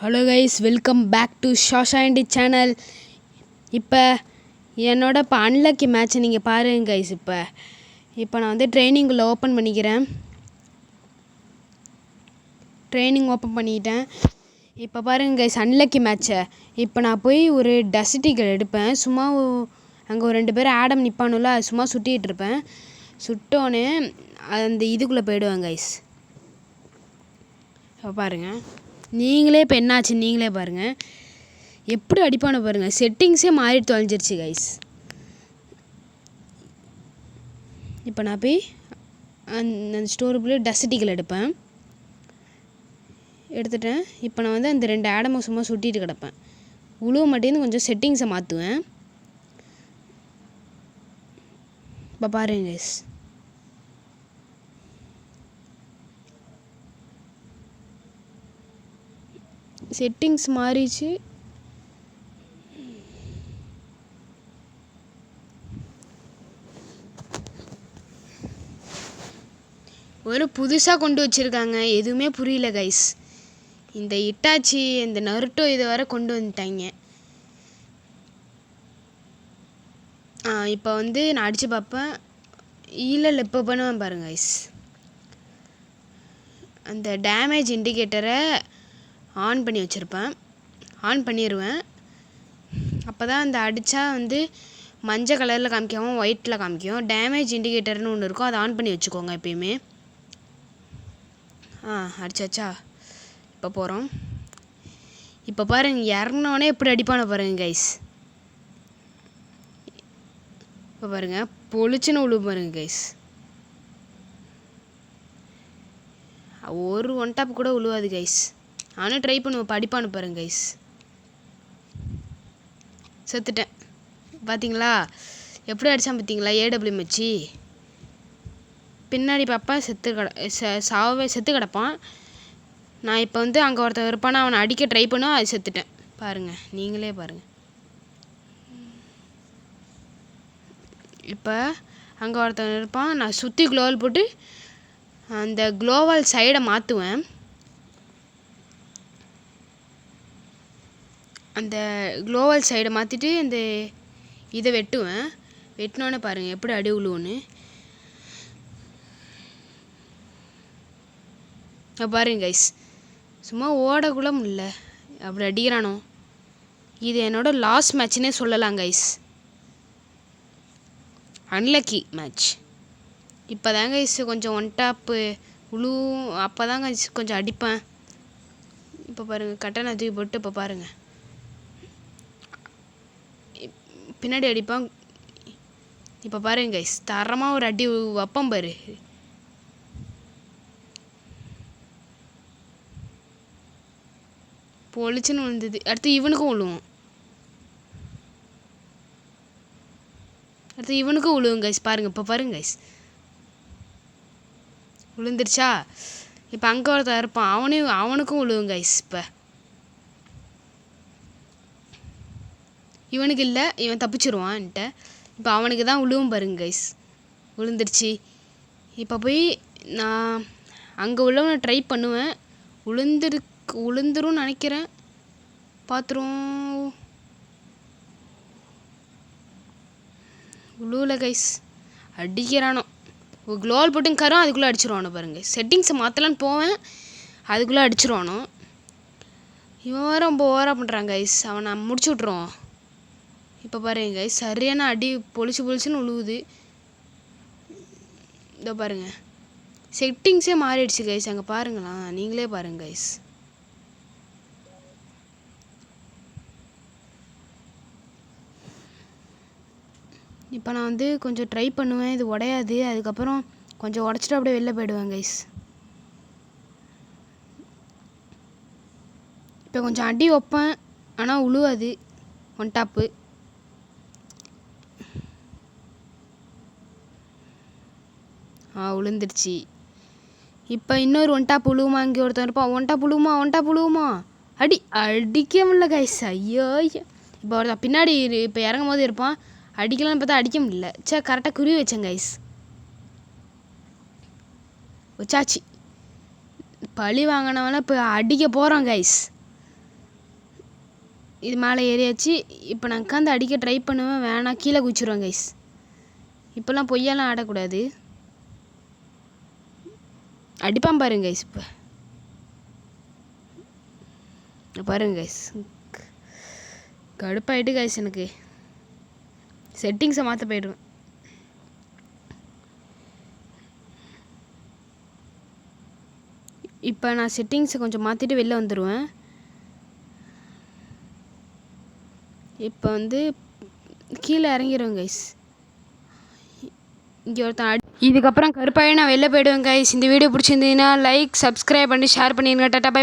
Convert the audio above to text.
Hello guys, welcome back to ஷாஷாண்டி channel. இப்போ என்னோட அன்லக்கி மேட்ச்சை நீங்கள் பாருங்க கைஸ். இப்போ நான் வந்து ட்ரைனிங்குள்ளே ஓப்பன் பண்ணிக்கிறேன். ட்ரைனிங் ஓப்பன் பண்ணிக்கிட்டேன். இப்போ பாருங்க கைஸ், அன்லக்கி மேட்ச்சை. இப்போ நான் போய் ஒரு டஸ்டிக்கல் எடுப்பேன். சும்மா அங்கே ஒரு 2 பேர் ஆடம் நிற்பானுல, அது சும்மா சுட்டிகிட்டு இருப்பேன். சுட்டோன்னே அந்த இதுக்குள்ளே போயிடுவேன் கைஸ். இப்போ பாருங்கள், நீங்களே இப்போ என்னாச்சு நீங்களே பாருங்கள். எப்படி அடிப்பான பாருங்கள். செட்டிங்ஸே மாறி தொலைஞ்சிருச்சு கைஸ். இப்போ நான் போய் அந்த ஸ்டோருக்குள்ளே டஸ்டிக்கல் எடுப்பேன். எடுத்துட்டேன். இப்போ நான் வந்து அந்த 2 ஆடமை சும்மா சுட்டிட்டு கிடப்பேன். உழுவ மாட்டேன்னு கொஞ்சம் செட்டிங்ஸை மாற்றுவேன். இப்போ பாருங்க கைஸ், செட்டிங்ஸ் மாறிச்சு. ஒரு புதுசாக கொண்டு வச்சுருக்காங்க, எதுவுமே புரியல கைஸ். இந்த இட்டாச்சி இந்த நருட்டோ இதை வர கொண்டு வந்துட்டாங்க. இப்போ வந்து நான் அடித்து பார்ப்பேன். இல்லை இப்போ பண்ணுவேன் பாருங்க கைஸ். அந்த டேமேஜ் இண்டிகேட்டரை ஆன் பண்ணி வச்சுருப்பேன். ஆன் பண்ணிடுவேன். அப்போ தான் அந்த அடித்தா வந்து மஞ்சள் கலரில் காமிக்காமல் ஒயிட்டில் காமிக்கும். டேமேஜ் இண்டிகேட்டர்னு ஒன்று இருக்கும், அதை ஆன் பண்ணி வச்சுக்கோங்க எப்பயுமே. அடிச்சாச்சா? இப்போ போகிறோம். இப்போ பாருங்கள், இறங்கினோடனே எப்படி அடிப்பான பாருங்க கைஸ். இப்போ பாருங்கள், பொழிச்சுன்னு விழு பாருங்க கைஸ். ஒரு ஒன் டாப் கூட விழுவாது கைஸ். நானும் ட்ரை பண்ணுவேன். படிப்பானு பாருங்க கைஸ். செத்துட்டேன். பார்த்தீங்களா எப்படி அடித்தான்? பார்த்தீங்களா? ஏடபிள்யூ வச்சு பின்னாடி பார்ப்பேன், செத்து கிடப்பான். நான் இப்போ வந்து அங்கே ஒருத்தன் இருப்பான், அவனை அடிக்க ட்ரை பண்ணுவேன், அது செத்துட்டேன். பாருங்கள், நீங்களே பாருங்கள். இப்போ அங்கே ஒருத்தன் இருப்பான், நான் சுற்றி க்ளோவல் போட்டு அந்த க்ளோவல் சைடை மாற்றுவேன். அந்த க்ளோவல் சைடை மாற்றிட்டு அந்த இதை வெட்டுவேன். வெட்டினோன்னே பாருங்கள் எப்படி அடி விழுவுன்னு. பாருங்க கைஸ், சும்மா ஓடக்குள்ள இல்லை அப்படி அடிக்கிறானோ. இது என்னோட லாஸ்ட் மேட்ச்னே சொல்லலாம் கைஸ். Unlucky match. இப்போ தாங்க கைஸ் கொஞ்சம் ஒன் டாப்பு விழுவும், அப்போ தாங்க கொஞ்சம் அடிப்பேன். இப்போ பாருங்கள், கட்டணை தூக்கி போட்டு இப்போ பாருங்கள் பின்னாடி அடிப்பான். இப்போ பாருங்க கைஸ், தரமாக ஒரு அடி வைப்பம் பாரு. பொழிச்சுன்னு விழுந்தது. அடுத்து இவனுக்கும் விழுவும். விழுவும் கைஸ். பாருங்க, இப்போ பாருங்க கைஸ், விழுந்துருச்சா? இப்போ அங்கே ஒருத்தர் இருப்பான், அவனுக்கும் விழுவும் கைஸ். இப்போ இவனுக்கு இல்லை, இவன் தப்பிச்சிருவான்ட்ட. இப்போ அவனுக்கு தான் விழுவும் பாருங்க கைஸ். விழுந்துருச்சு. இப்போ போய் நான் அங்கே உள்ளவனை ட்ரை பண்ணுவேன். விழுந்துரும் நினைக்கிறேன். பார்த்துரும். விழுவல கைஸ். அடிக்கிறானோ. க்ளோவல் போட்டுங்காரோ, அதுக்குள்ளே அடிச்சிருவானோ பாருங்க. செட்டிங்ஸை மாற்றலான்னு போவேன், அதுக்குள்ளே அடிச்சிருவானோ. இவன் வேறு ரொம்ப ஓவராக பண்ணுறான் கைஸ். அவன் நான் முடிச்சு விட்ருவோம். இப்போ பாருங்க கைஸ், சரியான அடி பொழிச்சுன்னு விழுவுது. இதோ பாருங்க, செட்டிங்ஸே மாறிடுச்சு கைஸ். அங்கே பாருங்களா, நீங்களே பாருங்க கைஸ். இப்போ நான் வந்து கொஞ்சம் ட்ரை பண்ணுவேன், இது உடையாது. அதுக்கப்புறம் கொஞ்சம் உடச்சிட்டு அப்படியே வெளில போயிடுவேன் கைஸ். இப்போ கொஞ்சம் அடி வைப்பேன், ஆனால் உழுவாது. One top. விழுந்துருச்சு. இப்போ இன்னொரு ஒன் டாப் விழுவுமா? இங்கே ஒருத்தன் இருப்பான். ஒன் டாப் விழுவுமா? அடிக்க முடியல கைஸ். ஐயோ. இப்போ ஒருத்தன் பின்னாடி இப்போ இறங்கும் போது இருப்பான், அடிக்கலான்னு பார்த்தா அடிக்க முடியல. கரெக்டாக குறி வச்சேன் கைஸ். வச்சாச்சு. பழி வாங்கினவன இப்போ அடிக்க போகிறோம் கைஸ். இது மேலே ஏறியாச்சு. இப்போ நான் உட்காந்து அடிக்க ட்ரை பண்ணுவேன், வேணாம் கீழே குதிச்சிருவேன் கைஸ். இப்போல்லாம் பொய்யெல்லாம் ஆடக்கூடாது. அடிப்பான் பாருங்க கைஸ். இப்போ பாருங்க கைஸ், கடுப்பாயிட்டு கைஸ். எனக்கு செட்டிங்ஸை மாற்ற போயிடுவேன். இப்போ நான் செட்டிங்ஸை கொஞ்சம் மாற்றிட்டு வெளில வந்துடுவேன். இப்போ வந்து கீழே இறங்கிடுவேன் கைஸ். இங்கே ஒருத்தன் இதுக்கப்புறம் கருப்பாயே நான் வெளில போயிடுவேன் கைஸ். இந்த வீடியோ பிடிச்சிருந்தீங்கன்னா லைக், சப்ஸ்கிரைப் பண்ணி ஷேர் பண்ணிடுங்க. Tata bye.